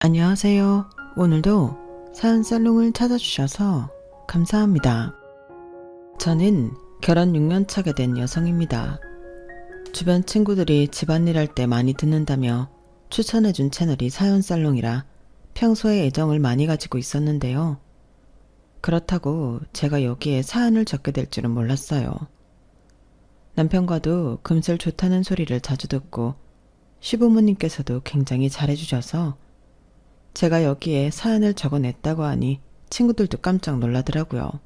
안녕하세요. 오늘도 사연 살롱을 찾아주셔서 감사합니다. 저는 결혼 6년 차가 된 여성입니다. 주변 친구들이 집안일 할 때 많이 듣는다며 추천해준 채널이 사연 살롱이라 평소에 애정을 많이 가지고 있었는데요. 그렇다고 제가 여기에 사연을 적게 될 줄은 몰랐어요. 남편과도 금슬 좋다는 소리를 자주 듣고 시부모님께서도 굉장히 잘해주셔서 제가 여기에 사연을 적어냈다고 하니 친구들도 깜짝 놀라더라고요.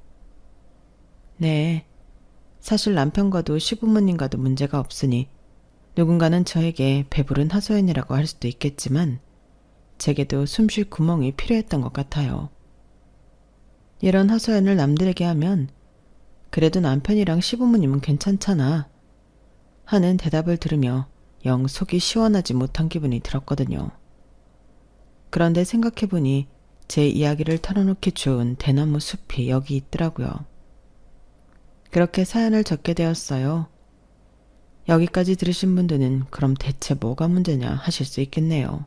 네, 사실 남편과도 시부모님과도 문제가 없으니 누군가는 저에게 배부른 하소연이라고 할 수도 있겠지만 제게도 숨쉴 구멍이 필요했던 것 같아요. 이런 하소연을 남들에게 하면 그래도 남편이랑 시부모님은 괜찮잖아 하는 대답을 들으며 영 속이 시원하지 못한 기분이 들었거든요. 그런데 생각해보니 제 이야기를 털어놓기 좋은 대나무 숲이 여기 있더라고요. 그렇게 사연을 적게 되었어요. 여기까지 들으신 분들은 그럼 대체 뭐가 문제냐 하실 수 있겠네요.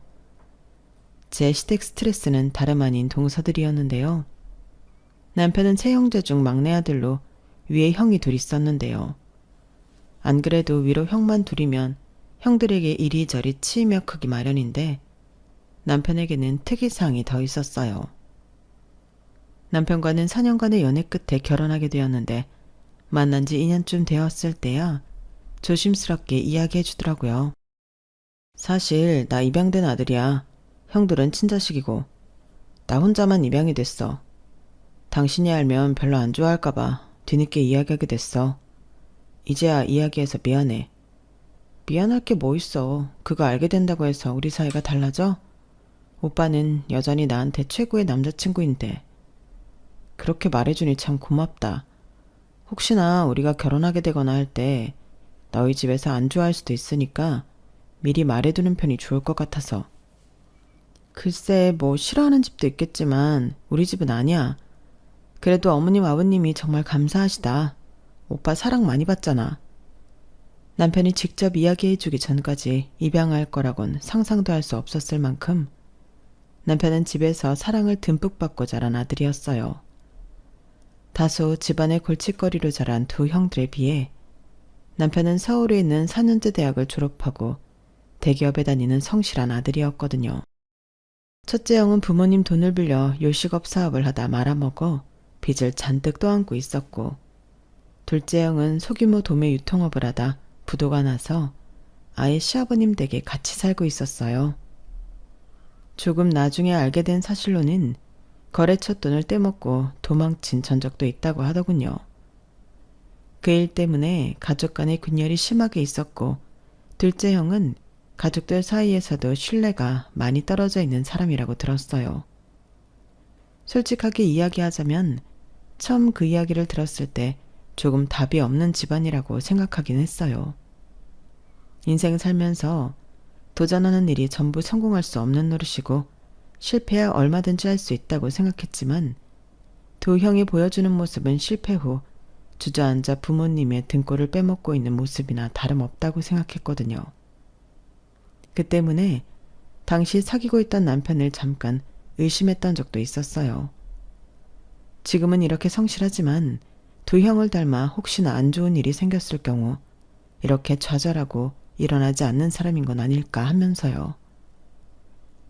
제 시댁 스트레스는 다름 아닌 동서들이었는데요. 남편은 세 형제 중 막내 아들로 위에 형이 둘 있었는데요. 안 그래도 위로 형만 둘이면 형들에게 이리저리 치이며 크기 마련인데 남편에게는 특이사항이 더 있었어요. 남편과는 4년간의 연애 끝에 결혼하게 되었는데 만난 지 2년쯤 되었을 때야 조심스럽게 이야기해 주더라고요. 사실 나 입양된 아들이야. 형들은 친자식이고 나 혼자만 입양이 됐어. 당신이 알면 별로 안 좋아할까봐 뒤늦게 이야기하게 됐어. 이제야 이야기해서 미안해. 미안할 게 뭐 있어. 그거 알게 된다고 해서 우리 사이가 달라져? 오빠는 여전히 나한테 최고의 남자친구인데 그렇게 말해주니 참 고맙다. 혹시나 우리가 결혼하게 되거나 할 때 너희 집에서 안 좋아할 수도 있으니까 미리 말해두는 편이 좋을 것 같아서. 글쎄 뭐 싫어하는 집도 있겠지만 우리 집은 아니야. 그래도 어머님 아버님이 정말 감사하시다. 오빠 사랑 많이 받잖아. 남편이 직접 이야기해주기 전까지 입양할 거라곤 상상도 할 수 없었을 만큼 남편은 집에서 사랑을 듬뿍 받고 자란 아들이었어요. 다소 집안의 골칫거리로 자란 두 형들에 비해 남편은 서울에 있는 4년제 대학을 졸업하고 대기업에 다니는 성실한 아들이었거든요. 첫째 형은 부모님 돈을 빌려 요식업 사업을 하다 말아먹어 빚을 잔뜩 떠안고 있었고 둘째 형은 소규모 도매 유통업을 하다 부도가 나서 아예 시아버님 댁에 같이 살고 있었어요. 조금 나중에 알게 된 사실로는 거래처 돈을 떼먹고 도망친 전적도 있다고 하더군요. 그 일 때문에 가족 간의 분열이 심하게 있었고 둘째 형은 가족들 사이에서도 신뢰가 많이 떨어져 있는 사람이라고 들었어요. 솔직하게 이야기하자면 처음 그 이야기를 들었을 때 조금 답이 없는 집안이라고 생각하긴 했어요. 인생 살면서 도전하는 일이 전부 성공할 수 없는 노릇이고 실패야 얼마든지 할 수 있다고 생각했지만 두 형이 보여주는 모습은 실패 후 주저앉아 부모님의 등골을 빼먹고 있는 모습이나 다름없다고 생각했거든요. 그 때문에 당시 사귀고 있던 남편을 잠깐 의심했던 적도 있었어요. 지금은 이렇게 성실하지만 두 형을 닮아 혹시나 안 좋은 일이 생겼을 경우 이렇게 좌절하고 일어나지 않는 사람인 건 아닐까 하면서요.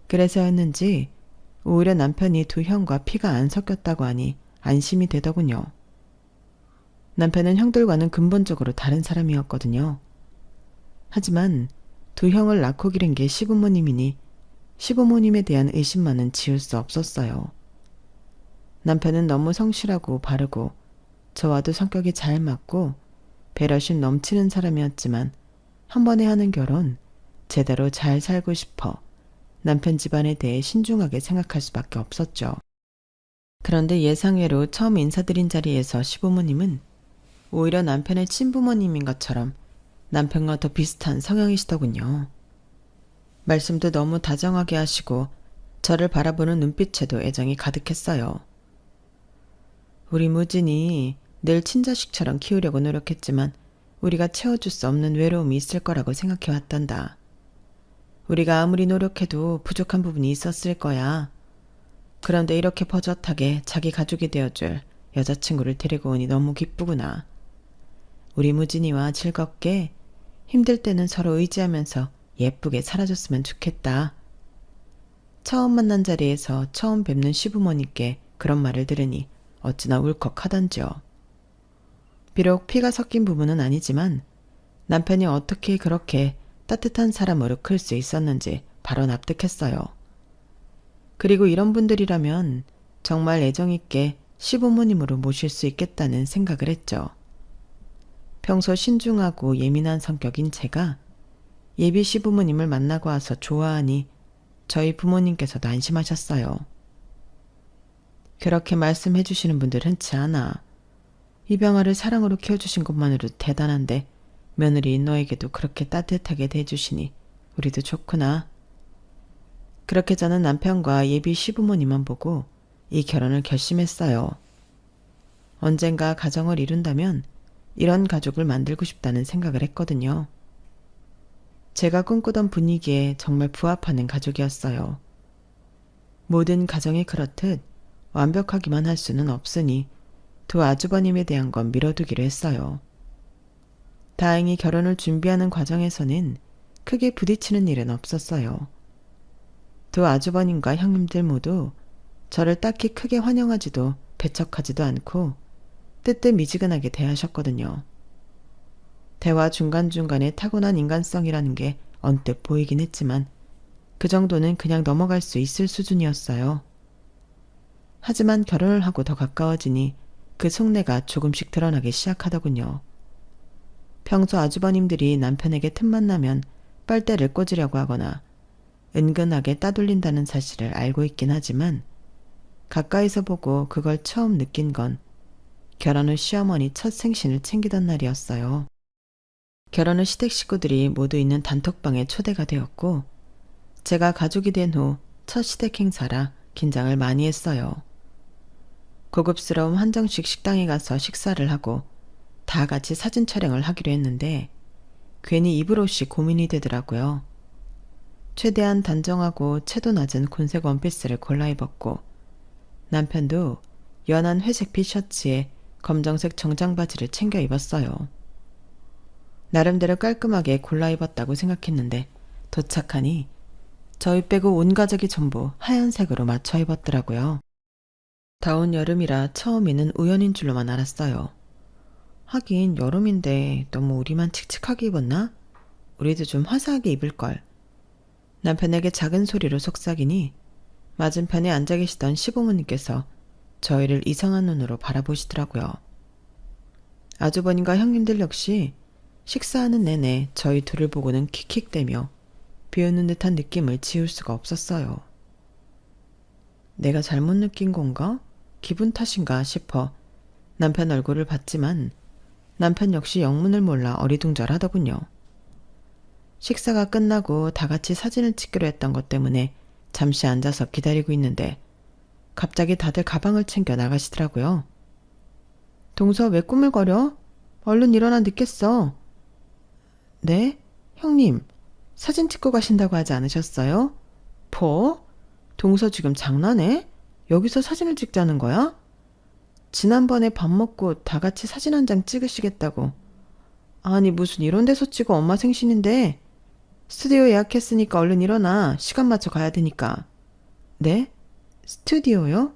그래서였는지 오히려 남편이 두 형과 피가 안 섞였다고 하니 안심이 되더군요. 남편은 형들과는 근본적으로 다른 사람이었거든요. 하지만 두 형을 낳고 기른 게 시부모님이니 시부모님에 대한 의심만은 지울 수 없었어요. 남편은 너무 성실하고 바르고 저와도 성격이 잘 맞고 배려심 넘치는 사람이었지만 한 번에 하는 결혼 제대로 잘 살고 싶어 남편 집안에 대해 신중하게 생각할 수밖에 없었죠. 그런데 예상외로 처음 인사드린 자리에서 시부모님은 오히려 남편의 친부모님인 것처럼 남편과 더 비슷한 성향이시더군요. 말씀도 너무 다정하게 하시고 저를 바라보는 눈빛에도 애정이 가득했어요. 우리 무진이 늘 친자식처럼 키우려고 노력했지만 우리가 채워줄 수 없는 외로움이 있을 거라고 생각해왔단다. 우리가 아무리 노력해도 부족한 부분이 있었을 거야. 그런데 이렇게 버젓하게 자기 가족이 되어줄 여자친구를 데리고 오니 너무 기쁘구나. 우리 무진이와 즐겁게 힘들 때는 서로 의지하면서 예쁘게 살아줬으면 좋겠다. 처음 만난 자리에서 처음 뵙는 시부모님께 그런 말을 들으니 어찌나 울컥하던지요. 비록 피가 섞인 부분은 아니지만 남편이 어떻게 그렇게 따뜻한 사람으로 클 수 있었는지 바로 납득했어요. 그리고 이런 분들이라면 정말 애정있게 시부모님으로 모실 수 있겠다는 생각을 했죠. 평소 신중하고 예민한 성격인 제가 예비 시부모님을 만나고 와서 좋아하니 저희 부모님께서도 안심하셨어요. 그렇게 말씀해 주시는 분들 흔치 않아. 입양아를 사랑으로 키워주신 것만으로도 대단한데 며느리인 너에게도 그렇게 따뜻하게 대해주시니 우리도 좋구나. 그렇게 저는 남편과 예비 시부모님만 보고 이 결혼을 결심했어요. 언젠가 가정을 이룬다면 이런 가족을 만들고 싶다는 생각을 했거든요. 제가 꿈꾸던 분위기에 정말 부합하는 가족이었어요. 모든 가정이 그렇듯 완벽하기만 할 수는 없으니 두 아주버님에 대한 건 미뤄두기로 했어요. 다행히 결혼을 준비하는 과정에서는 크게 부딪히는 일은 없었어요. 두 아주버님과 형님들 모두 저를 딱히 크게 환영하지도 배척하지도 않고 뜨뜻미지근하게 대하셨거든요. 대화 중간중간에 타고난 인간성이라는 게 언뜻 보이긴 했지만 그 정도는 그냥 넘어갈 수 있을 수준이었어요. 하지만 결혼을 하고 더 가까워지니 그 속내가 조금씩 드러나기 시작하더군요. 평소 아주버님들이 남편에게 틈만 나면 빨대를 꽂으려고 하거나 은근하게 따돌린다는 사실을 알고 있긴 하지만 가까이서 보고 그걸 처음 느낀 건 결혼 후 시어머니 첫 생신을 챙기던 날이었어요. 결혼 후 시댁 식구들이 모두 있는 단톡방에 초대가 되었고 제가 가족이 된 후 첫 시댁 행사라 긴장을 많이 했어요. 고급스러운 한정식 식당에 가서 식사를 하고 다 같이 사진 촬영을 하기로 했는데 괜히 입을 옷이 고민이 되더라고요. 최대한 단정하고 채도 낮은 곤색 원피스를 골라 입었고 남편도 연한 회색 피셔츠에 검정색 정장 바지를 챙겨 입었어요. 나름대로 깔끔하게 골라 입었다고 생각했는데 도착하니 저희 빼고 온 가족이 전부 하얀색으로 맞춰 입었더라고요. 더운 여름이라 처음에는 우연인 줄로만 알았어요. 하긴 여름인데 너무 우리만 칙칙하게 입었나? 우리도 좀 화사하게 입을걸. 남편에게 작은 소리로 속삭이니 맞은편에 앉아 계시던 시부모님께서 저희를 이상한 눈으로 바라보시더라고요. 아주버님과 형님들 역시 식사하는 내내 저희 둘을 보고는 킥킥대며 비웃는 듯한 느낌을 지울 수가 없었어요. 내가 잘못 느낀 건가? 기분 탓인가 싶어 남편 얼굴을 봤지만 남편 역시 영문을 몰라 어리둥절하더군요. 식사가 끝나고 다 같이 사진을 찍기로 했던 것 때문에 잠시 앉아서 기다리고 있는데 갑자기 다들 가방을 챙겨 나가시더라고요. 동서 왜 꾸물거려? 얼른 일어나 늦겠어. 네? 형님, 사진 찍고 가신다고 하지 않으셨어요? 동서 지금 장난해? 여기서 사진을 찍자는 거야? 지난번에 밥 먹고 다 같이 사진 한 장 찍으시겠다고. 아니 무슨 이런 데서 찍어 엄마 생신인데. 스튜디오 예약했으니까 얼른 일어나. 시간 맞춰 가야 되니까. 네? 스튜디오요?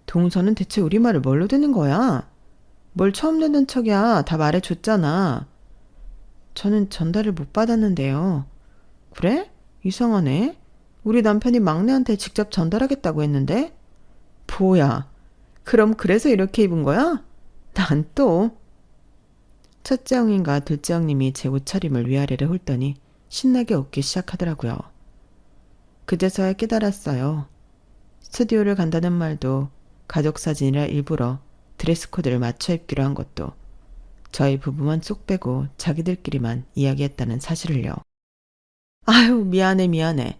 동서는 대체 우리 말을 뭘로 듣는 거야? 뭘 처음 듣는 척이야. 다 말해줬잖아. 저는 전달을 못 받았는데요. 그래? 이상하네. 우리 남편이 막내한테 직접 전달하겠다고 했는데? 뭐야? 그럼 그래서 이렇게 입은 거야? 난 또. 첫째 형님과 둘째 형님이 제 옷차림을 위아래를 훑더니 신나게 웃기 시작하더라고요. 그제서야 깨달았어요. 스튜디오를 간다는 말도 가족사진이라 일부러 드레스 코드를 맞춰 입기로 한 것도 저희 부부만 쏙 빼고 자기들끼리만 이야기했다는 사실을요. 아유 미안해.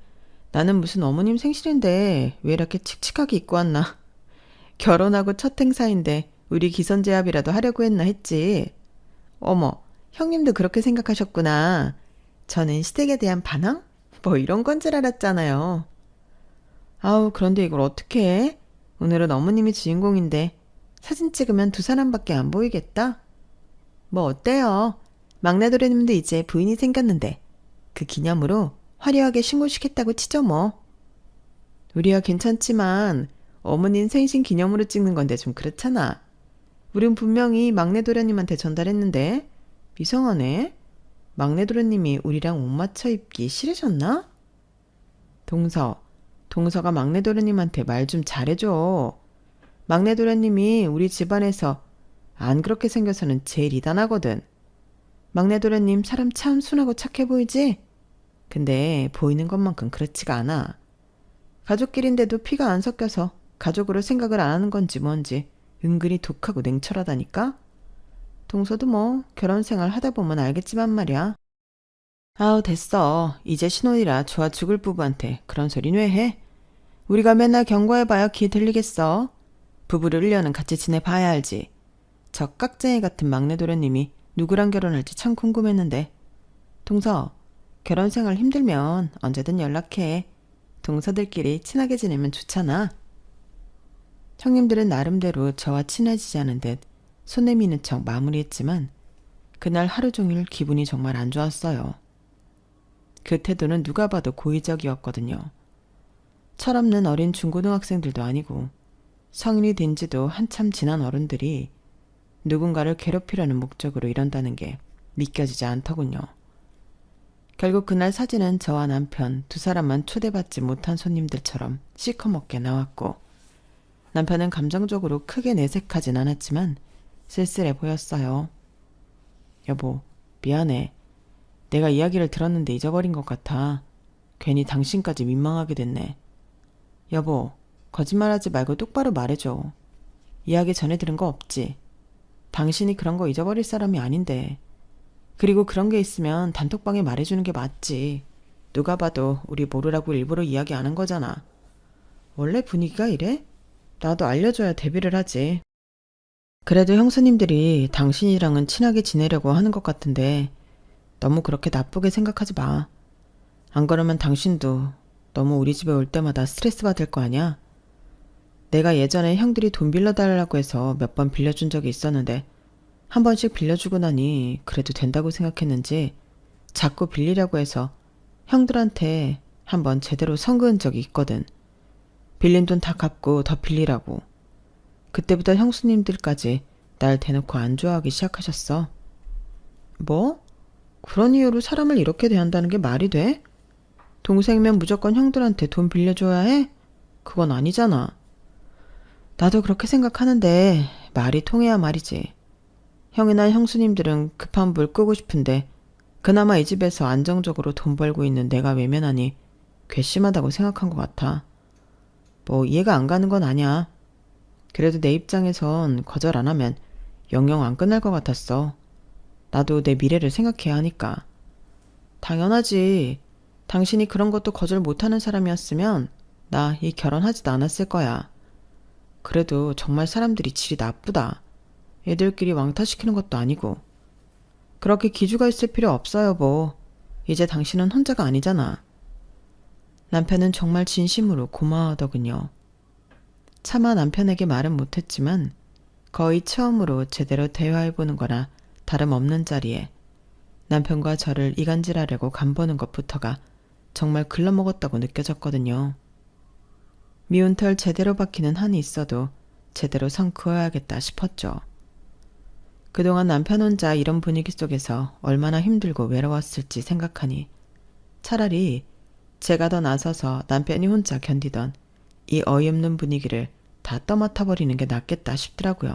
나는 무슨 어머님 생신인데 왜 이렇게 칙칙하게 입고 왔나. 결혼하고 첫 행사인데 우리 기선제압이라도 하려고 했나 했지. 어머 형님도 그렇게 생각하셨구나. 저는 시댁에 대한 반항? 뭐 이런 건 줄 알았잖아요. 아우, 그런데 이걸 어떻게 해? 오늘은 어머님이 주인공인데 사진 찍으면 두 사람밖에 안 보이겠다? 뭐 어때요? 막내 도련님도 이제 부인이 생겼는데 그 기념으로 화려하게 신고시켰다고 치죠 뭐. 우리야 괜찮지만 어머님 생신 기념으로 찍는 건데 좀 그렇잖아. 우린 분명히 막내 도련님한테 전달했는데 이상하네. 막내 도련님이 우리랑 옷 맞춰 입기 싫으셨나? 동서가 막내 도련님한테 말 좀 잘해줘. 막내 도련님이 우리 집안에서 안 그렇게 생겨서는 제일 이단하거든. 막내 도련님 사람 참 순하고 착해 보이지? 근데 보이는 것만큼 그렇지가 않아. 가족끼리인데도 피가 안 섞여서 가족으로 생각을 안 하는 건지 뭔지 은근히 독하고 냉철하다니까? 동서도 뭐 결혼 생활 하다 보면 알겠지만 말이야. 아우 됐어. 이제 신혼이라 좋아 죽을 부부한테 그런 소린 왜 해? 우리가 맨날 경고해봐야 귀 들리겠어. 부부를 1년은 같이 지내봐야 알지. 저 깍쟁이 같은 막내 도련님이 누구랑 결혼할지 참 궁금했는데. 동서, 결혼 생활 힘들면 언제든 연락해. 동서들끼리 친하게 지내면 좋잖아. 형님들은 나름대로 저와 친해지자는 듯 손 내미는 척 마무리했지만 그날 하루 종일 기분이 정말 안 좋았어요. 그 태도는 누가 봐도 고의적이었거든요. 철없는 어린 중고등학생들도 아니고 성인이 된 지도 한참 지난 어른들이 누군가를 괴롭히려는 목적으로 이런다는 게 믿겨지지 않더군요. 결국 그날 사진은 저와 남편 두 사람만 초대받지 못한 손님들처럼 시커멓게 나왔고 남편은 감정적으로 크게 내색하진 않았지만 쓸쓸해 보였어요. 여보, 미안해. 내가 이야기를 들었는데 잊어버린 것 같아. 괜히 당신까지 민망하게 됐네. 여보, 거짓말하지 말고 똑바로 말해줘. 이야기 전에 들은 거 없지? 당신이 그런 거 잊어버릴 사람이 아닌데. 그리고 그런 게 있으면 단톡방에 말해주는 게 맞지. 누가 봐도 우리 모르라고 일부러 이야기 안 한 거잖아. 원래 분위기가 이래? 나도 알려줘야 대비를 하지. 그래도 형수님들이 당신이랑은 친하게 지내려고 하는 것 같은데 너무 그렇게 나쁘게 생각하지 마. 안 그러면 당신도 너무 우리 집에 올 때마다 스트레스 받을 거 아니야? 내가 예전에 형들이 돈 빌려달라고 해서 몇 번 빌려준 적이 있었는데 한 번씩 빌려주고 나니 그래도 된다고 생각했는지 자꾸 빌리려고 해서 형들한테 한 번 제대로 선 그은 적이 있거든. 빌린 돈 다 갚고 더 빌리라고. 그때부터 형수님들까지 날 대놓고 안 좋아하기 시작하셨어. 뭐? 그런 이유로 사람을 이렇게 대한다는 게 말이 돼? 동생이면 무조건 형들한테 돈 빌려줘야 해? 그건 아니잖아. 나도 그렇게 생각하는데 말이 통해야 말이지. 형이나 형수님들은 급한 불 끄고 싶은데 그나마 이 집에서 안정적으로 돈 벌고 있는 내가 외면하니 괘씸하다고 생각한 것 같아. 뭐 이해가 안 가는 건 아니야. 그래도 내 입장에선 거절 안 하면 영영 안 끝날 것 같았어. 나도 내 미래를 생각해야 하니까. 당연하지. 당신이 그런 것도 거절 못하는 사람이었으면 나 이 결혼하지도 않았을 거야. 그래도 정말 사람들이 질이 나쁘다. 애들끼리 왕따시키는 것도 아니고. 그렇게 기죽어 있을 필요 없어 여보. 이제 당신은 혼자가 아니잖아. 남편은 정말 진심으로 고마워하더군요. 차마 남편에게 말은 못했지만 거의 처음으로 제대로 대화해보는 거나 다름없는 자리에 남편과 저를 이간질하려고 간보는 것부터가 정말 글러먹었다고 느껴졌거든요. 미운 털 제대로 박히는 한이 있어도 제대로 선 그어야겠다 싶었죠. 그동안 남편 혼자 이런 분위기 속에서 얼마나 힘들고 외로웠을지 생각하니 차라리 제가 더 나서서 남편이 혼자 견디던 이 어이없는 분위기를 다 떠맡아버리는 게 낫겠다 싶더라고요.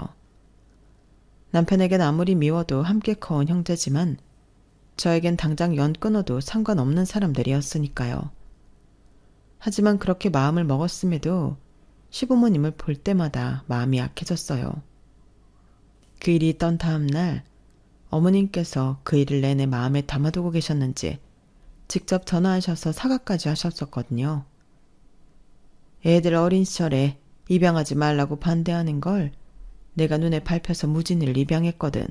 남편에겐 아무리 미워도 함께 커온 형제지만 저에겐 당장 연 끊어도 상관없는 사람들이었으니까요. 하지만 그렇게 마음을 먹었음에도 시부모님을 볼 때마다 마음이 약해졌어요. 그 일이 있던 다음 날 어머님께서 그 일을 내내 마음에 담아두고 계셨는지 직접 전화하셔서 사과까지 하셨었거든요. 애들 어린 시절에 입양하지 말라고 반대하는 걸 내가 눈에 밟혀서 무진이를 입양했거든.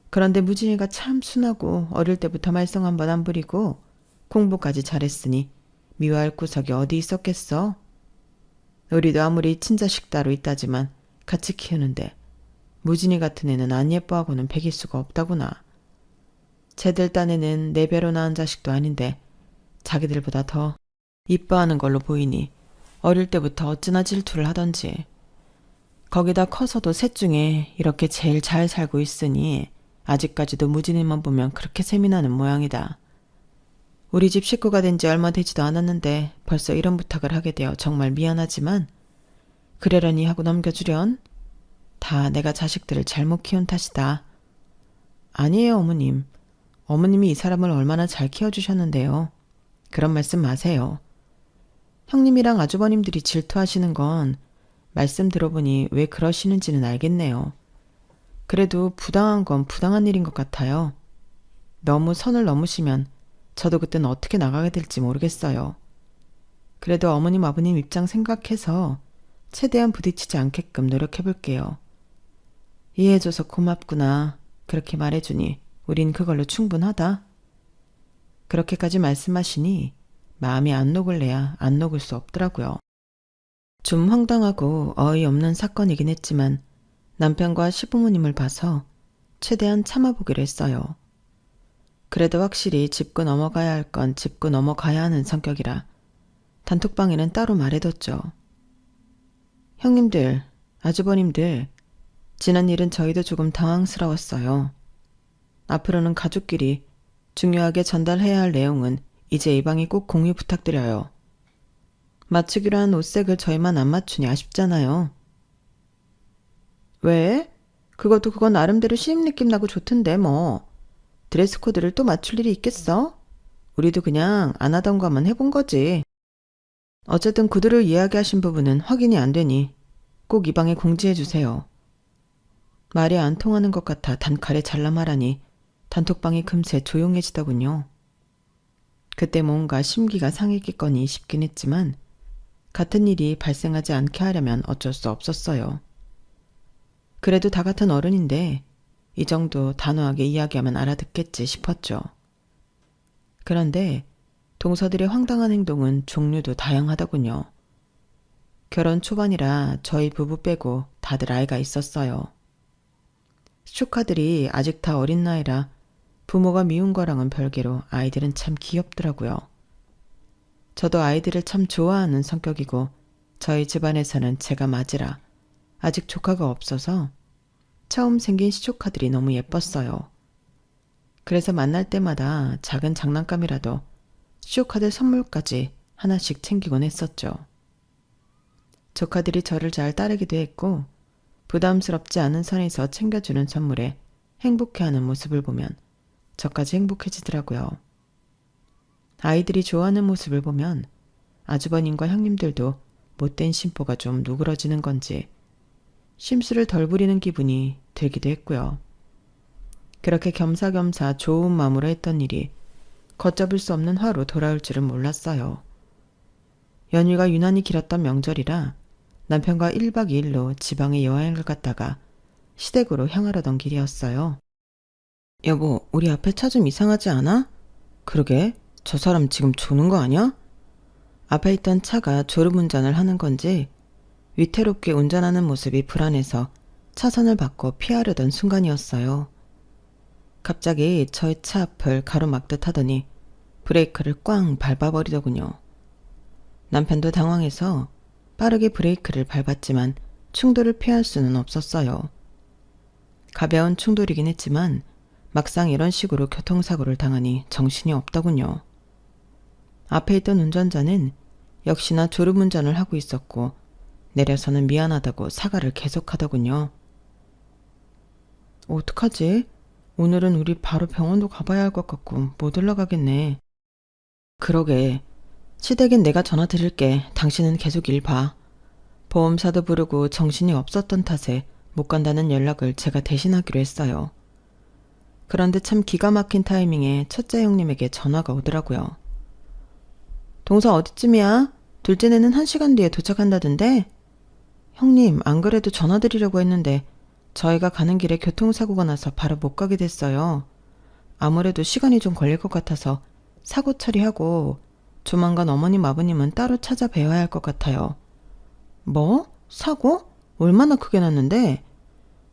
그런데 무진이가 참 순하고 어릴 때부터 말썽 한 번 안 부리고 공부까지 잘했으니 미워할 구석이 어디 있었겠어? 우리도 아무리 친자식 따로 있다지만 같이 키우는데 무진이 같은 애는 안 예뻐하고는 배길 수가 없다구나. 쟤들 딴에는 내 배로 낳은 자식도 아닌데 자기들보다 더 이뻐하는 걸로 보이니 어릴 때부터 어찌나 질투를 하던지. 거기다 커서도 셋 중에 이렇게 제일 잘 살고 있으니 아직까지도 무진이만 보면 그렇게 셈이 나는 모양이다. 우리 집 식구가 된 지 얼마 되지도 않았는데 벌써 이런 부탁을 하게 되어 정말 미안하지만 그러려니 하고 넘겨주련? 다 내가 자식들을 잘못 키운 탓이다. 아니에요, 어머님. 어머님이 이 사람을 얼마나 잘 키워주셨는데요. 그런 말씀 마세요. 형님이랑 아주버님들이 질투하시는 건 말씀 들어보니 왜 그러시는지는 알겠네요. 그래도 부당한 건 부당한 일인 것 같아요. 너무 선을 넘으시면 저도 그땐 어떻게 나가게 될지 모르겠어요. 그래도 어머님 아버님 입장 생각해서 최대한 부딪히지 않게끔 노력해볼게요. 이해해줘서 고맙구나. 그렇게 말해주니 우린 그걸로 충분하다. 그렇게까지 말씀하시니 마음이 안 녹을래야 안 녹을 수 없더라고요. 좀 황당하고 어이없는 사건이긴 했지만 남편과 시부모님을 봐서 최대한 참아보기로 했어요. 그래도 확실히 짚고 넘어가야 할 건 짚고 넘어가야 하는 성격이라 단톡방에는 따로 말해뒀죠. 형님들, 아주버님들, 지난 일은 저희도 조금 당황스러웠어요. 앞으로는 가족끼리 중요하게 전달해야 할 내용은 이제 이 방에 꼭 공유 부탁드려요. 맞추기로 한 옷색을 저희만 안 맞추니 아쉽잖아요. 왜? 그것도 그건 나름대로 신입 느낌 나고 좋던데 뭐. 드레스 코드를 또 맞출 일이 있겠어? 우리도 그냥 안 하던 거만 해본 거지. 어쨌든 구두를 이야기하신 부분은 확인이 안 되니 꼭 이 방에 공지해 주세요. 말이 안 통하는 것 같아 단칼에 잘라 말하니 단톡방이 금세 조용해지더군요. 그때 뭔가 심기가 상했겠거니 싶긴 했지만 같은 일이 발생하지 않게 하려면 어쩔 수 없었어요. 그래도 다 같은 어른인데 이 정도 단호하게 이야기하면 알아듣겠지 싶었죠. 그런데 동서들의 황당한 행동은 종류도 다양하더군요. 결혼 초반이라 저희 부부 빼고 다들 아이가 있었어요. 조카들이 아직 다 어린 나이라 부모가 미운 거랑은 별개로 아이들은 참 귀엽더라고요. 저도 아이들을 참 좋아하는 성격이고 저희 집안에서는 제가 맞으라 아직 조카가 없어서 처음 생긴 시조카들이 너무 예뻤어요. 그래서 만날 때마다 작은 장난감이라도 시조카들 선물까지 하나씩 챙기곤 했었죠. 조카들이 저를 잘 따르기도 했고 부담스럽지 않은 선에서 챙겨주는 선물에 행복해하는 모습을 보면 저까지 행복해지더라고요. 아이들이 좋아하는 모습을 보면 아주버님과 형님들도 못된 심보가 좀 누그러지는 건지 심술을 덜 부리는 기분이 들기도 했고요. 그렇게 겸사겸사 좋은 마음으로 했던 일이 걷잡을 수 없는 화로 돌아올 줄은 몰랐어요. 연휴가 유난히 길었던 명절이라 남편과 1박 2일로 지방에 여행을 갔다가 시댁으로 향하려던 길이었어요. 여보, 우리 앞에 차 좀 이상하지 않아? 그러게, 저 사람 지금 조는 거 아니야? 앞에 있던 차가 졸음운전을 하는 건지 위태롭게 운전하는 모습이 불안해서 차선을 바꿔 피하려던 순간이었어요. 갑자기 저의 차 앞을 가로막듯 하더니 브레이크를 꽝 밟아버리더군요. 남편도 당황해서 빠르게 브레이크를 밟았지만 충돌을 피할 수는 없었어요. 가벼운 충돌이긴 했지만 막상 이런 식으로 교통사고를 당하니 정신이 없더군요. 앞에 있던 운전자는 역시나 졸음운전을 하고 있었고 내려서는 미안하다고 사과를 계속하더군요. 어떡하지? 오늘은 우리 바로 병원도 가봐야 할 것 같고 못 올라가겠네. 그러게. 시댁엔 내가 전화 드릴게. 당신은 계속 일 봐. 보험사도 부르고 정신이 없었던 탓에 못 간다는 연락을 제가 대신하기로 했어요. 그런데 참 기가 막힌 타이밍에 첫째 형님에게 전화가 오더라고요. 동서 어디쯤이야? 둘째네는 1시간 뒤에 도착한다던데? 형님, 안 그래도 전화 드리려고 했는데 저희가 가는 길에 교통사고가 나서 바로 못 가게 됐어요. 아무래도 시간이 좀 걸릴 것 같아서 사고 처리하고 조만간 어머님 아버님은 따로 찾아뵈야 할 것 같아요. 뭐? 사고? 얼마나 크게 났는데?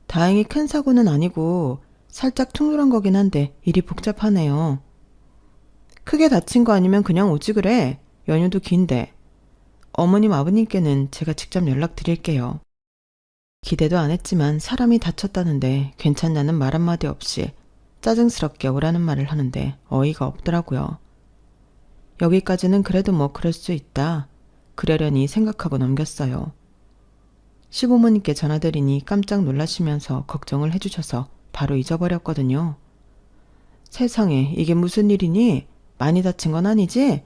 다행히 큰 사고는 아니고 살짝 퉁dur한 거긴 한데 일이 복잡하네요. 크게 다친 거 아니면 그냥 오지 그래. 연휴도 긴데. 어머님 아버님께는 제가 직접 연락드릴게요. 기대도 안 했지만 사람이 다쳤다는데 괜찮냐는 말 한마디 없이 짜증스럽게 오라는 말을 하는데 어이가 없더라고요. 여기까지는 그래도 뭐 그럴 수 있다. 그러려니 생각하고 넘겼어요. 시부모님께 전화드리니 깜짝 놀라시면서 걱정을 해주셔서 바로 잊어버렸거든요. 세상에 이게 무슨 일이니? 많이 다친 건 아니지?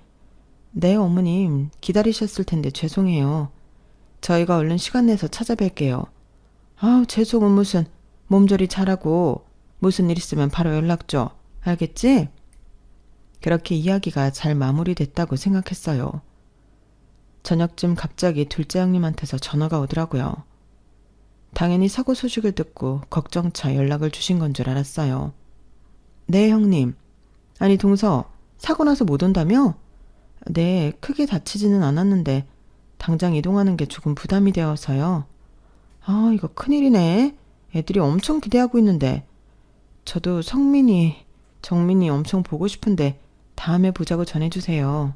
네 어머님 기다리셨을 텐데 죄송해요. 저희가 얼른 시간 내서 찾아뵐게요. 아우 죄송은 무슨 몸조리 잘하고 무슨 일 있으면 바로 연락 줘. 알겠지? 그렇게 이야기가 잘 마무리됐다고 생각했어요. 저녁쯤 갑자기 둘째 형님한테서 전화가 오더라고요. 당연히 사고 소식을 듣고 걱정차 연락을 주신 건 줄 알았어요. 네 형님. 아니 동서 사고 나서 못 온다며? 네 크게 다치지는 않았는데 당장 이동하는 게 조금 부담이 되어서요. 아 이거 큰일이네. 애들이 엄청 기대하고 있는데. 저도 성민이, 정민이 엄청 보고 싶은데 다음에 보자고 전해주세요.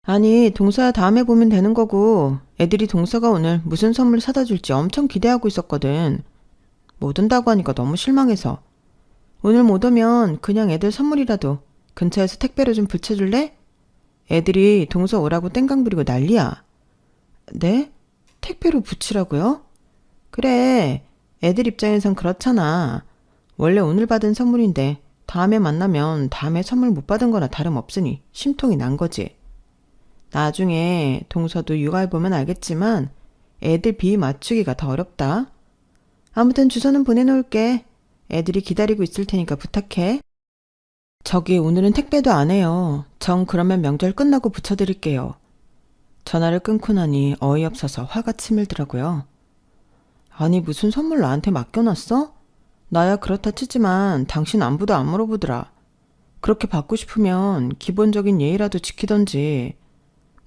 아니 동서야 다음에 보면 되는 거고 애들이 동서가 오늘 무슨 선물 사다 줄지 엄청 기대하고 있었거든. 못 온다고 하니까 너무 실망해서. 오늘 못 오면 그냥 애들 선물이라도 근처에서 택배로 좀 붙여줄래? 애들이 동서 오라고 땡깡 부리고 난리야. 네? 택배로 붙이라고요? 그래 애들 입장에선 그렇잖아. 원래 오늘 받은 선물인데 다음에 만나면 다음에 선물 못 받은 거나 다름없으니 심통이 난 거지. 나중에 동서도 육아해보면 알겠지만 애들 비위 맞추기가 더 어렵다. 아무튼 주소는 보내놓을게. 애들이 기다리고 있을 테니까 부탁해. 저기 오늘은 택배도 안 해요. 정 그러면 명절 끝나고 붙여드릴게요. 전화를 끊고 나니 어이없어서 화가 치밀더라고요. 아니 무슨 선물 나한테 맡겨놨어? 나야 그렇다 치지만 당신 안부도 안 물어보더라. 그렇게 받고 싶으면 기본적인 예의라도 지키던지.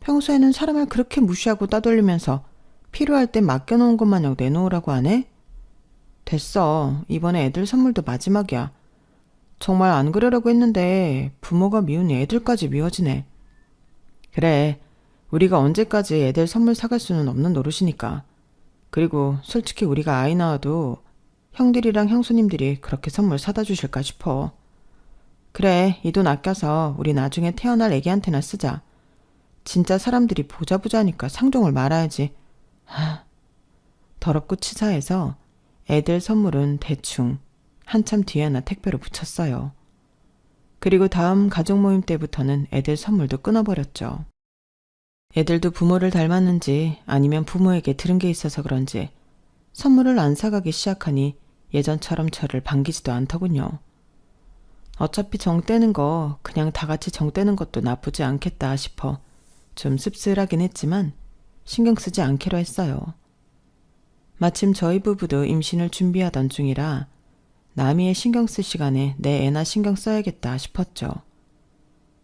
평소에는 사람을 그렇게 무시하고 따돌리면서 필요할 땐 맡겨놓은 것 마냥 내놓으라고 하네? 됐어. 이번에 애들 선물도 마지막이야. 정말 안 그러려고 했는데 부모가 미운 애들까지 미워지네. 그래. 우리가 언제까지 애들 선물 사갈 수는 없는 노릇이니까. 그리고 솔직히 우리가 아이 낳아도 형들이랑 형수님들이 그렇게 선물 사다 주실까 싶어. 그래, 이 돈 아껴서 우리 나중에 태어날 애기한테나 쓰자. 진짜 사람들이 보자보자니까 상종을 말아야지. 더럽고 치사해서 애들 선물은 대충 한참 뒤에나 택배로 붙였어요. 그리고 다음 가족 모임 때부터는 애들 선물도 끊어버렸죠. 애들도 부모를 닮았는지 아니면 부모에게 들은 게 있어서 그런지 선물을 안 사가기 시작하니 예전처럼 저를 반기지도 않더군요. 어차피 정 떼는 거 그냥 다 같이 정 떼는 것도 나쁘지 않겠다 싶어 좀 씁쓸하긴 했지만 신경 쓰지 않기로 했어요. 마침 저희 부부도 임신을 준비하던 중이라 남이의 신경 쓸 시간에 내 애나 신경 써야겠다 싶었죠.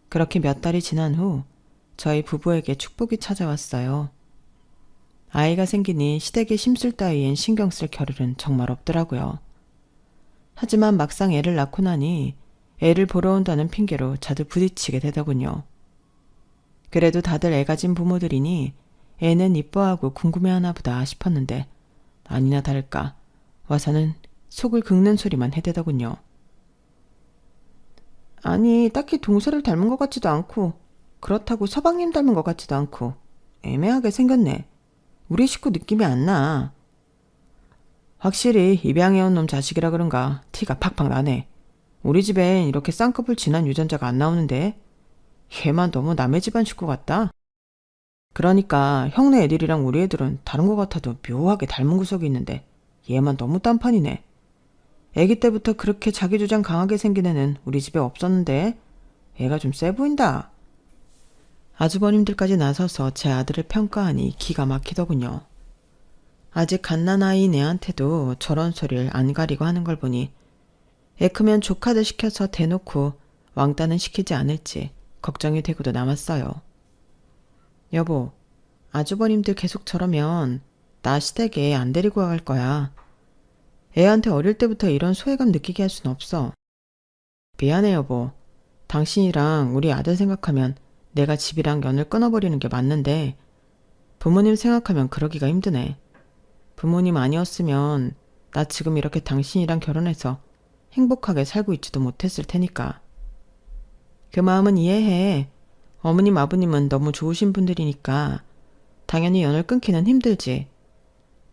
그렇게 몇 달이 지난 후 저희 부부에게 축복이 찾아왔어요. 아이가 생기니 시댁의 심술 따위엔 신경 쓸 겨를은 정말 없더라고요. 하지만 막상 애를 낳고 나니 애를 보러 온다는 핑계로 자주 부딪히게 되더군요. 그래도 다들 애 가진 부모들이니 애는 이뻐하고 궁금해하나 보다 싶었는데 아니나 다를까 와서는 속을 긁는 소리만 해대더군요. 아니 딱히 동서를 닮은 것 같지도 않고 그렇다고 서방님 닮은 것 같지도 않고 애매하게 생겼네. 우리 식구 느낌이 안 나. 확실히 입양해온 놈 자식이라 그런가 티가 팍팍 나네. 우리 집엔 이렇게 쌍꺼풀 진한 유전자가 안 나오는데 얘만 너무 남의 집안 식구 같다. 그러니까 형네 애들이랑 우리 애들은 다른 것 같아도 묘하게 닮은 구석이 있는데 얘만 너무 딴판이네. 애기 때부터 그렇게 자기 주장 강하게 생긴 애는 우리 집에 없었는데 애가 좀 세 보인다. 아주버님들까지 나서서 제 아들을 평가하니 기가 막히더군요. 아직 갓난아이인 애한테도 저런 소리를 안 가리고 하는 걸 보니 애 크면 조카들 시켜서 대놓고 왕따는 시키지 않을지 걱정이 되고도 남았어요. 여보, 아주버님들 계속 저러면 나 시댁에 안 데리고 갈 거야. 애한테 어릴 때부터 이런 소외감 느끼게 할 순 없어. 미안해 여보. 당신이랑 우리 아들 생각하면 내가 집이랑 연을 끊어버리는 게 맞는데 부모님 생각하면 그러기가 힘드네. 부모님 아니었으면 나 지금 이렇게 당신이랑 결혼해서 행복하게 살고 있지도 못했을 테니까. 그 마음은 이해해. 어머님 아버님은 너무 좋으신 분들이니까 당연히 연을 끊기는 힘들지.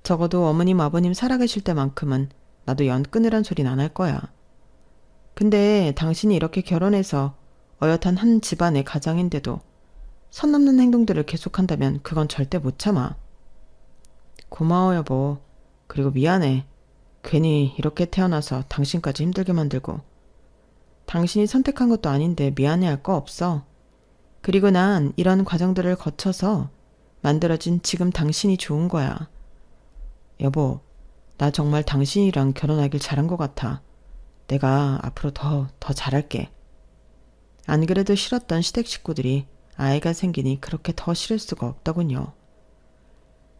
적어도 어머님 아버님 살아계실 때만큼은 나도 연 끊으란 소린 안 할 거야. 근데 당신이 이렇게 결혼해서 어엿한 한 집안의 가장인데도 선 넘는 행동들을 계속한다면 그건 절대 못 참아. 고마워 여보. 그리고 미안해. 괜히 이렇게 태어나서 당신까지 힘들게 만들고. 당신이 선택한 것도 아닌데 미안해할 거 없어. 그리고 난 이런 과정들을 거쳐서 만들어진 지금 당신이 좋은 거야. 여보, 나 정말 당신이랑 결혼하길 잘한 것 같아. 내가 앞으로 더 잘할게. 안 그래도 싫었던 시댁 식구들이 아이가 생기니 그렇게 더 싫을 수가 없더군요.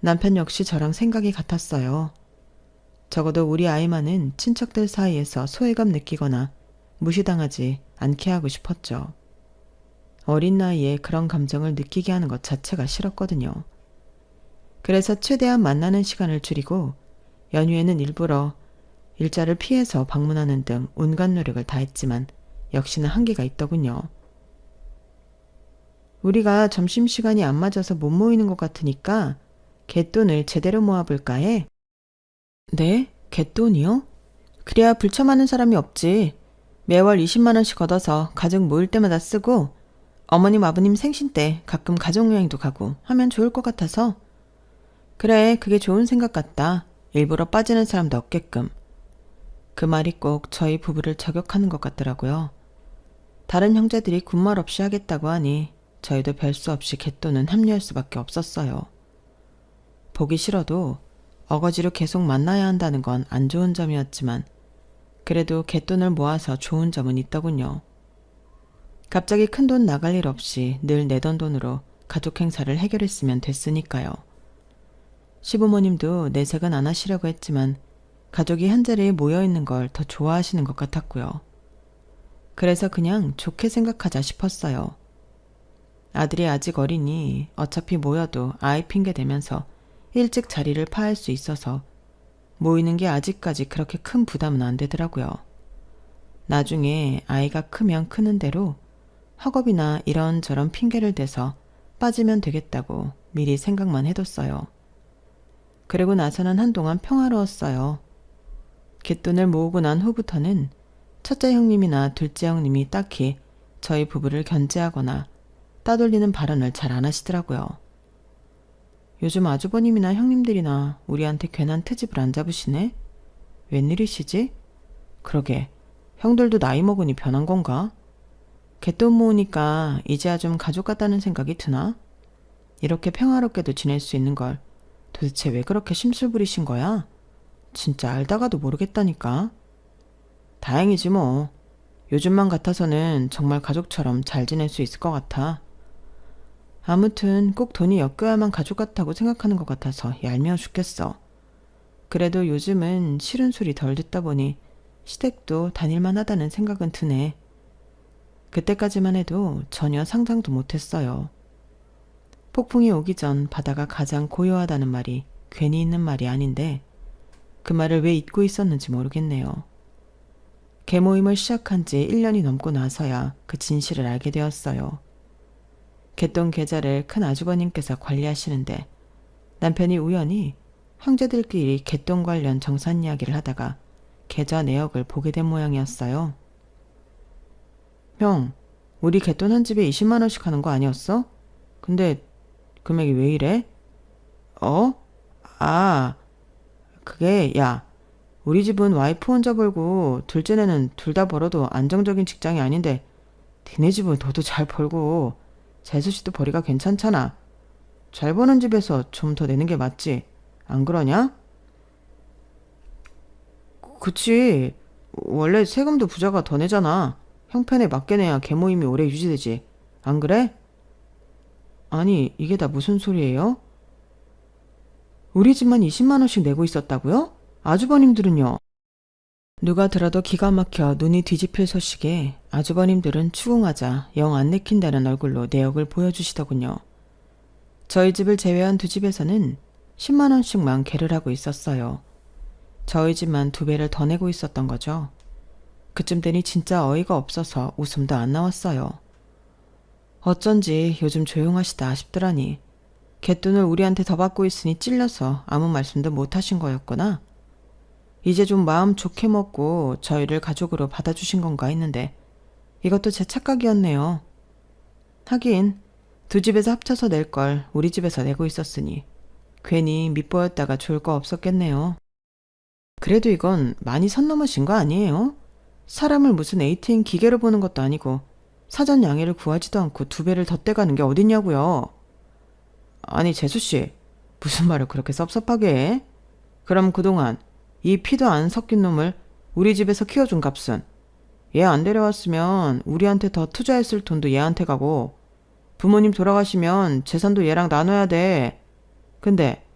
남편 역시 저랑 생각이 같았어요. 적어도 우리 아이만은 친척들 사이에서 소외감 느끼거나 무시당하지 않게 하고 싶었죠. 어린 나이에 그런 감정을 느끼게 하는 것 자체가 싫었거든요. 그래서 최대한 만나는 시간을 줄이고 연휴에는 일부러 일자를 피해서 방문하는 등 온갖 노력을 다했지만 역시나 한계가 있더군요. 우리가 점심시간이 안 맞아서 못 모이는 것 같으니까 갯돈을 제대로 모아볼까 해. 네? 갯돈이요? 그래야 불참하는 사람이 없지. 매월 20만 원씩 걷어서 가족 모일 때마다 쓰고 어머님 아버님 생신 때 가끔 가족여행도 가고 하면 좋을 것 같아서. 그래, 그게 좋은 생각 같다. 일부러 빠지는 사람도 없게끔. 그 말이 꼭 저희 부부를 저격하는 것 같더라고요. 다른 형제들이 군말 없이 하겠다고 하니 저희도 별 수 없이 갯돈은 합류할 수밖에 없었어요. 보기 싫어도 어거지로 계속 만나야 한다는 건 안 좋은 점이었지만 그래도 갯돈을 모아서 좋은 점은 있더군요. 갑자기 큰돈 나갈 일 없이 늘 내던 돈으로 가족 행사를 해결했으면 됐으니까요. 시부모님도 내색은 안 하시려고 했지만 가족이 한자리에 모여있는 걸 더 좋아하시는 것 같았고요. 그래서 그냥 좋게 생각하자 싶었어요. 아들이 아직 어리니 어차피 모여도 아이 핑계 대면서 일찍 자리를 파할 수 있어서 모이는 게 아직까지 그렇게 큰 부담은 안 되더라고요. 나중에 아이가 크면 크는 대로 학업이나 이런저런 핑계를 대서 빠지면 되겠다고 미리 생각만 해뒀어요. 그리고 나서는 한동안 평화로웠어요. 갯돈을 모으고 난 후부터는 첫째 형님이나 둘째 형님이 딱히 저희 부부를 견제하거나 따돌리는 발언을 잘 안 하시더라고요. 요즘 아주버님이나 형님들이나 우리한테 괜한 트집을 안 잡으시네? 웬일이시지? 그러게, 형들도 나이 먹으니 변한 건가? 갯돈 모으니까 이제야 좀 가족 같다는 생각이 드나? 이렇게 평화롭게도 지낼 수 있는 걸 도대체 왜 그렇게 심술 부리신 거야? 진짜 알다가도 모르겠다니까. 다행이지 뭐. 요즘만 같아서는 정말 가족처럼 잘 지낼 수 있을 것 같아. 아무튼 꼭 돈이 엮여야만 가족 같다고 생각하는 것 같아서 얄미워 죽겠어. 그래도 요즘은 싫은 소리 덜 듣다 보니 시댁도 다닐만 하다는 생각은 드네. 그때까지만 해도 전혀 상상도 못했어요. 폭풍이 오기 전 바다가 가장 고요하다는 말이 괜히 있는 말이 아닌데 그 말을 왜 잊고 있었는지 모르겠네요. 개모임을 시작한 지 1년이 넘고 나서야 그 진실을 알게 되었어요. 갯돈 계좌를 큰 아주버님께서 관리하시는데 남편이 우연히 형제들끼리 갯돈 관련 정산 이야기를 하다가 계좌 내역을 보게 된 모양이었어요. 형, 우리 갯돈 한 집에 20만 원씩 하는 거 아니었어? 근데 금액이 왜 이래? 어? 아, 그게 야, 우리 집은 와이프 혼자 벌고 둘째네는 둘 다 벌어도 안정적인 직장이 아닌데 니네 집은 너도 잘 벌고 재수씨도 벌이가 괜찮잖아. 잘 버는 집에서 좀 더 내는 게 맞지? 안 그러냐? 그치. 원래 세금도 부자가 더 내잖아. 형편에 맞게 내야 개모임이 오래 유지되지. 안 그래? 아니, 이게 다 무슨 소리예요? 우리 집만 20만 원씩 내고 있었다고요? 아주버님들은요? 누가 들어도 기가 막혀 눈이 뒤집힐 소식에 아주버님들은 추궁하자 영 안 내킨다는 얼굴로 내역을 보여주시더군요. 저희 집을 제외한 두 집에서는 10만 원씩만 계를 하고 있었어요. 저희 집만 2배를 더 내고 있었던 거죠. 그쯤 되니 진짜 어이가 없어서 웃음도 안 나왔어요. 어쩐지 요즘 조용하시다 싶더라니. 갯돈을 우리한테 더 받고 있으니 찔려서 아무 말씀도 못 하신 거였구나. 이제 좀 마음 좋게 먹고 저희를 가족으로 받아주신 건가 했는데 이것도 제 착각이었네요. 하긴 두 집에서 합쳐서 낼 걸 우리 집에서 내고 있었으니 괜히 밉보였다가 좋을 거 없었겠네요. 그래도 이건 많이 선 넘으신 거 아니에요? 사람을 무슨 ATM 기계로 보는 것도 아니고 사전 양해를 구하지도 않고 2배를 더 떼가는 게 어딨냐고요. 아니 재수씨, 무슨 말을 그렇게 섭섭하게 해? 그럼 그동안 이 피도 안 섞인 놈을 우리 집에서 키워준 값은 얘 안 데려왔으면 우리한테 더 투자했을 돈도 얘한테 가고 부모님 돌아가시면 재산도 얘랑 나눠야 돼. 근데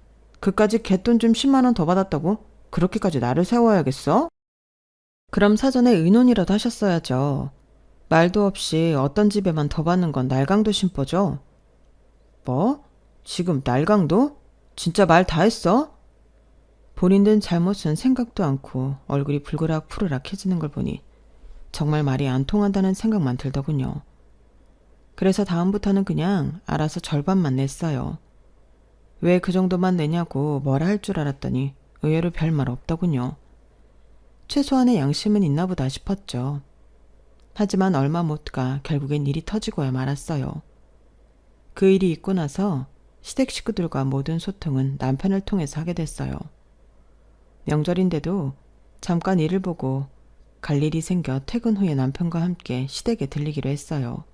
그까짓 갯돈 좀 10만 원 더 받았다고 그렇게까지 나를 세워야겠어? 그럼 사전에 의논이라도 하셨어야죠. 말도 없이 어떤 집에만 더 받는 건 날강도 심보죠. 뭐? 지금 날강도? 진짜 말 다 했어? 본인들 잘못은 생각도 않고 얼굴이 불그락 푸르락해지는 걸 보니 정말 말이 안 통한다는 생각만 들더군요. 그래서 다음부터는 그냥 알아서 절반만 냈어요. 왜 그 정도만 내냐고 뭐라 할 줄 알았더니 의외로 별말 없더군요. 최소한의 양심은 있나 보다 싶었죠. 하지만 얼마 못 가 결국엔 일이 터지고야 말았어요. 그 일이 있고 나서 시댁 식구들과 모든 소통은 남편을 통해서 하게 됐어요. 명절인데도 잠깐 일을 보고 갈 일이 생겨 퇴근 후에 남편과 함께 시댁에 들리기로 했어요.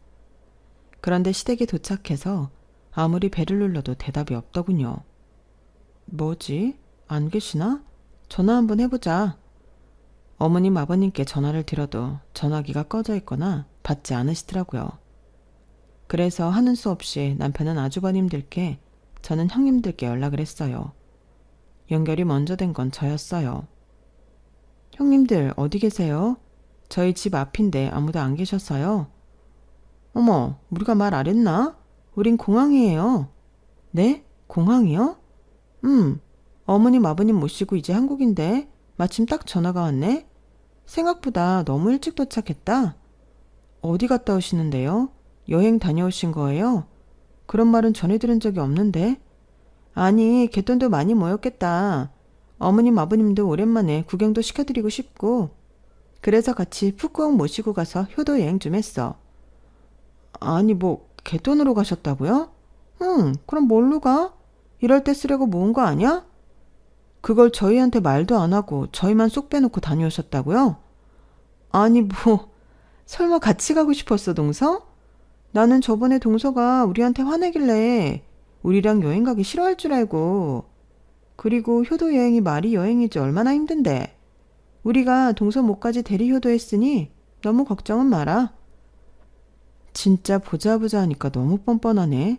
그런데 시댁에 도착해서 아무리 배를 눌러도 대답이 없더군요. 뭐지? 안 계시나? 전화 한번 해보자. 어머님 아버님께 전화를 드려도 전화기가 꺼져 있거나 받지 않으시더라고요. 그래서 하는 수 없이 남편은 아주버님들께 저는 형님들께 연락을 했어요. 연결이 먼저 된 건 저였어요. 형님들 어디 계세요? 저희 집 앞인데 아무도 안 계셨어요. 어머, 우리가 말 안 했나? 우린 공항이에요. 네? 공항이요? 어머님 아버님 모시고 이제 한국인데 마침 딱 전화가 왔네. 생각보다 너무 일찍 도착했다. 어디 갔다 오시는데요? 여행 다녀오신 거예요? 그런 말은 전해 들은 적이 없는데. 아니, 갯돈도 많이 모였겠다. 어머님 아버님도 오랜만에 구경도 시켜드리고 싶고 그래서 같이 푸꾸옥 모시고 가서 효도 여행 좀 했어. 아니 뭐 갯돈으로 가셨다고요? 응, 그럼 뭘로 가? 이럴 때 쓰려고 모은 거 아니야? 그걸 저희한테 말도 안 하고 저희만 쏙 빼놓고 다녀오셨다고요? 아니 뭐 설마 같이 가고 싶었어 동서? 나는 저번에 동서가 우리한테 화내길래 우리랑 여행 가기 싫어할 줄 알고. 그리고 효도 여행이 말이 여행이지 얼마나 힘든데. 우리가 동서 못까지 대리 효도했으니 너무 걱정은 마라. 진짜 보자 하니까 너무 뻔뻔하네.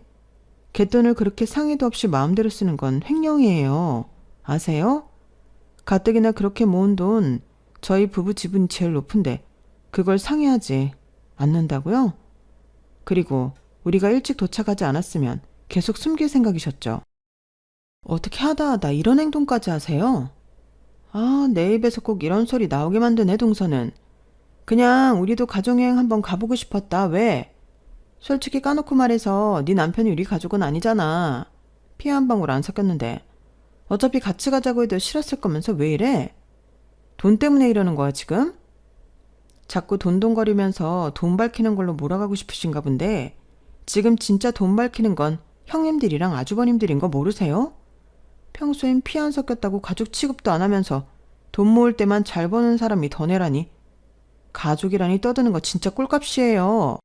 갯돈을 그렇게 상의도 없이 마음대로 쓰는 건 횡령이에요. 아세요? 가뜩이나 그렇게 모은 돈 저희 부부 지분이 제일 높은데 그걸 상의하지 않는다고요? 그리고 우리가 일찍 도착하지 않았으면 계속 숨길 생각이셨죠. 어떻게 하다 이런 행동까지 하세요? 아, 내 입에서 꼭 이런 소리 나오게 만드네 동서는. 그냥 우리도 가정여행 한번 가보고 싶었다. 왜? 솔직히 까놓고 말해서 네 남편이 우리 가족은 아니잖아. 피 한 방울 안 섞였는데. 어차피 같이 가자고 해도 싫었을 거면서 왜 이래? 돈 때문에 이러는 거야 지금? 자꾸 돈돈거리면서 돈 밝히는 걸로 몰아가고 싶으신가 본데 지금 진짜 돈 밝히는 건 형님들이랑 아주버님들인 거 모르세요? 평소엔 피 안 섞였다고 가족 취급도 안 하면서 돈 모을 때만 잘 버는 사람이 더 내라니. 가족이라니 떠드는 거 진짜 꼴값이에요.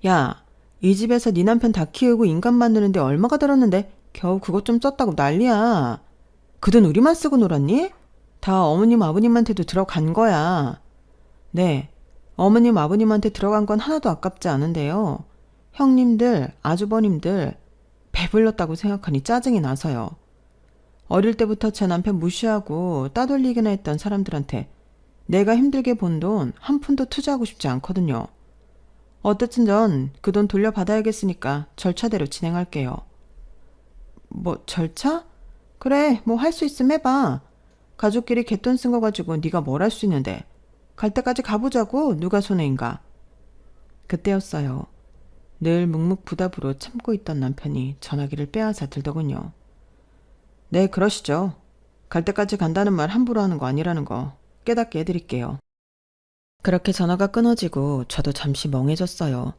야, 이 집에서 네 남편 다 키우고 인간 만드는데 얼마가 들었는데 겨우 그것 좀 썼다고 난리야. 그 돈 우리만 쓰고 놀았니? 다 어머님 아버님한테도 들어간 거야. 네, 어머님 아버님한테 들어간 건 하나도 아깝지 않은데요. 형님들, 아주버님들 배불렀다고 생각하니 짜증이 나서요. 어릴 때부터 제 남편 무시하고 따돌리기나 했던 사람들한테 내가 힘들게 번 돈 한 푼도 투자하고 싶지 않거든요. 어쨌든 전 그 돈 돌려받아야겠으니까 절차대로 진행할게요. 뭐 절차? 그래, 뭐 할 수 있으면 해봐. 가족끼리 갯돈 쓴 거 가지고 네가 뭘 할 수 있는데. 갈 때까지 가보자고. 누가 손해인가. 그때였어요. 늘 묵묵부답으로 참고 있던 남편이 전화기를 빼앗아 들더군요. 네, 그러시죠. 갈 때까지 간다는 말 함부로 하는 거 아니라는 거 깨닫게 해드릴게요. 그렇게 전화가 끊어지고 저도 잠시 멍해졌어요.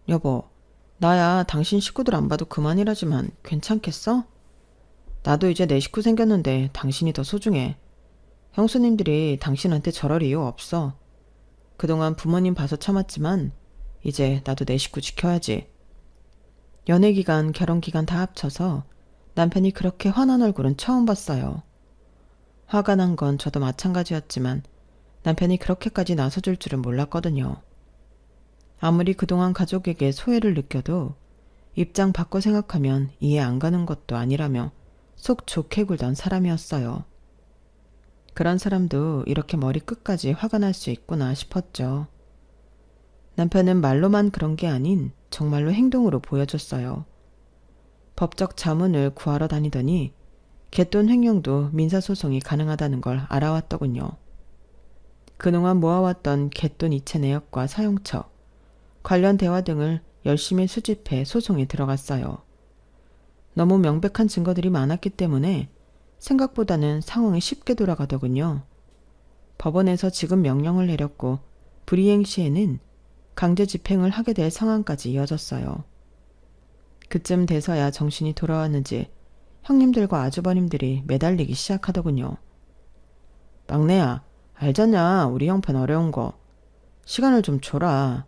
여보, 나야 당신 식구들 안 봐도 그만이라지만 괜찮겠어? 나도 이제 내 식구 생겼는데 당신이 더 소중해. 형수님들이 당신한테 저럴 이유 없어. 그동안 부모님 봐서 참았지만 이제 나도 내 식구 지켜야지. 연애기간, 결혼기간 다 합쳐서 남편이 그렇게 화난 얼굴은 처음 봤어요. 화가 난 건 저도 마찬가지였지만 남편이 그렇게까지 나서줄 줄은 몰랐거든요. 아무리 그동안 가족에게 소외를 느껴도 입장 바꿔 생각하면 이해 안 가는 것도 아니라며 속 좋게 굴던 사람이었어요. 그런 사람도 이렇게 머리 끝까지 화가 날 수 있구나 싶었죠. 남편은 말로만 그런 게 아닌 정말로 행동으로 보여줬어요. 법적 자문을 구하러 다니더니 갯돈 횡령도 민사소송이 가능하다는 걸 알아왔더군요. 그동안 모아왔던 갯돈 이체 내역과 사용처, 관련 대화 등을 열심히 수집해 소송에 들어갔어요. 너무 명백한 증거들이 많았기 때문에 생각보다는 상황이 쉽게 돌아가더군요. 법원에서 지급 명령을 내렸고 불이행 시에는 강제 집행을 하게 될 상황까지 이어졌어요. 그쯤 돼서야 정신이 돌아왔는지 형님들과 아주버님들이 매달리기 시작하더군요. 막내야, 알잖냐, 우리 형편 어려운 거. 시간을 좀 줘라.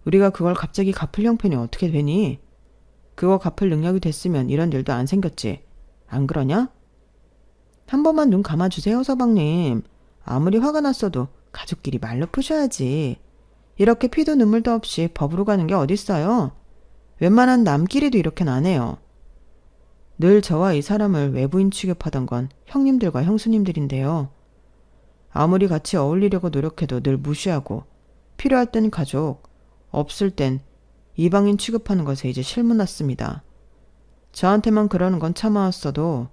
우리가 그걸 갑자기 갚을 형편이 어떻게 되니? 그거 갚을 능력이 됐으면 이런 일도 안 생겼지. 안 그러냐? 한 번만 눈 감아주세요, 서방님. 아무리 화가 났어도 가족끼리 말로 푸셔야지. 이렇게 피도 눈물도 없이 법으로 가는 게 어딨어요? 웬만한 남끼리도 이렇게는 안 해요. 늘 저와 이 사람을 외부인 취급하던 건 형님들과 형수님들인데요. 아무리 같이 어울리려고 노력해도 늘 무시하고 필요할 땐 가족, 없을 땐 이방인 취급하는 것에 이제 실문났습니다. 저한테만 그러는 건 참아왔어도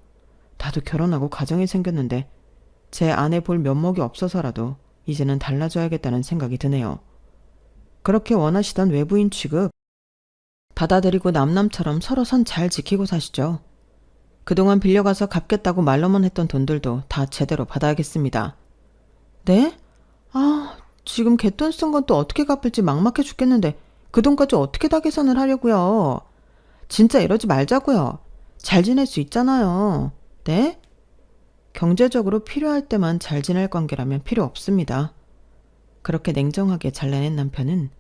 나도 결혼하고 가정이 생겼는데 제 아내 볼 면목이 없어서라도 이제는 달라져야겠다는 생각이 드네요. 그렇게 원하시던 외부인 취급 받아들이고 남남처럼 서로 선 잘 지키고 사시죠. 그동안 빌려가서 갚겠다고 말로만 했던 돈들도 다 제대로 받아야겠습니다. 네? 지금 갯돈 쓴 건 또 어떻게 갚을지 막막해 죽겠는데 그 돈까지 어떻게 다 계산을 하려고요? 진짜 이러지 말자고요. 잘 지낼 수 있잖아요. 네? 경제적으로 필요할 때만 잘 지낼 관계라면 필요 없습니다. 그렇게 냉정하게 잘라낸 남편은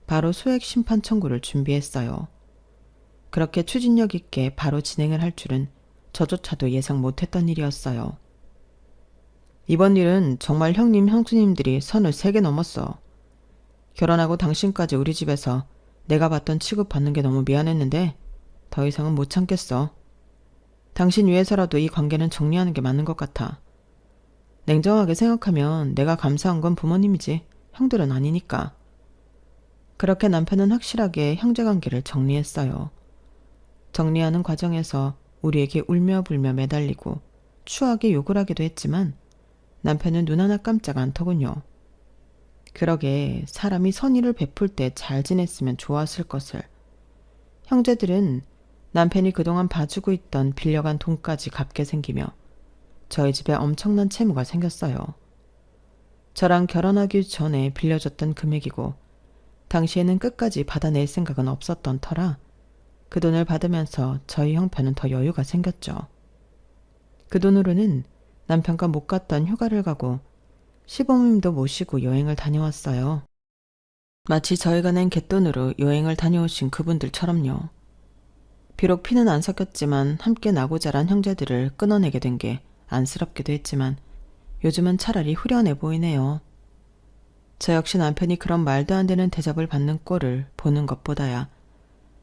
바로 소액 심판 청구를 준비했어요. 그렇게 추진력 있게 바로 진행을 할 줄은 저조차도 예상 못했던 일이었어요. 이번 일은 정말 형님, 형수님들이 선을 3개 넘었어. 결혼하고 당신까지 우리 집에서 내가 받던 취급받는 게 너무 미안했는데 더 이상은 못 참겠어. 당신 위해서라도 이 관계는 정리하는 게 맞는 것 같아. 냉정하게 생각하면 내가 감사한 건 부모님이지 형들은 아니니까. 그렇게 남편은 확실하게 형제관계를 정리했어요. 정리하는 과정에서 우리에게 울며 불며 매달리고 추하게 욕을 하기도 했지만 남편은 눈 하나 깜짝 않더군요. 그러게 사람이 선의를 베풀 때 잘 지냈으면 좋았을 것을. 형제들은 남편이 그동안 봐주고 있던 빌려간 돈까지 갚게 생기며 저희 집에 엄청난 채무가 생겼어요. 저랑 결혼하기 전에 빌려줬던 금액이고 당시에는 끝까지 받아낼 생각은 없었던 터라 그 돈을 받으면서 저희 형편은 더 여유가 생겼죠. 그 돈으로는 남편과 못 갔던 휴가를 가고 시부모님도 모시고 여행을 다녀왔어요. 마치 저희가 낸 갯돈으로 여행을 다녀오신 그분들처럼요. 비록 피는 안 섞였지만 함께 나고 자란 형제들을 끊어내게 된 게 안쓰럽기도 했지만 요즘은 차라리 후련해 보이네요. 저 역시 남편이 그런 말도 안 되는 대접을 받는 꼴을 보는 것보다야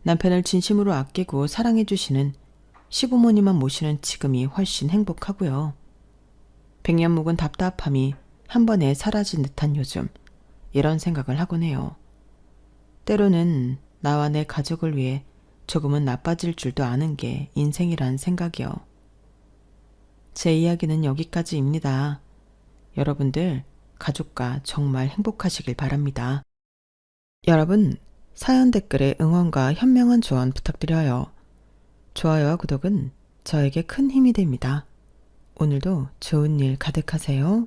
남편을 진심으로 아끼고 사랑해주시는 시부모님만 모시는 지금이 훨씬 행복하고요. 백년 묵은 답답함이 한 번에 사라진 듯한 요즘, 이런 생각을 하곤 해요. 때로는 나와 내 가족을 위해 조금은 나빠질 줄도 아는 게 인생이란 생각이요. 제 이야기는 여기까지입니다. 여러분들 가족과 정말 행복하시길 바랍니다. 여러분, 사연 댓글에 응원과 현명한 조언 부탁드려요. 좋아요와 구독은 저에게 큰 힘이 됩니다. 오늘도 좋은 일 가득하세요.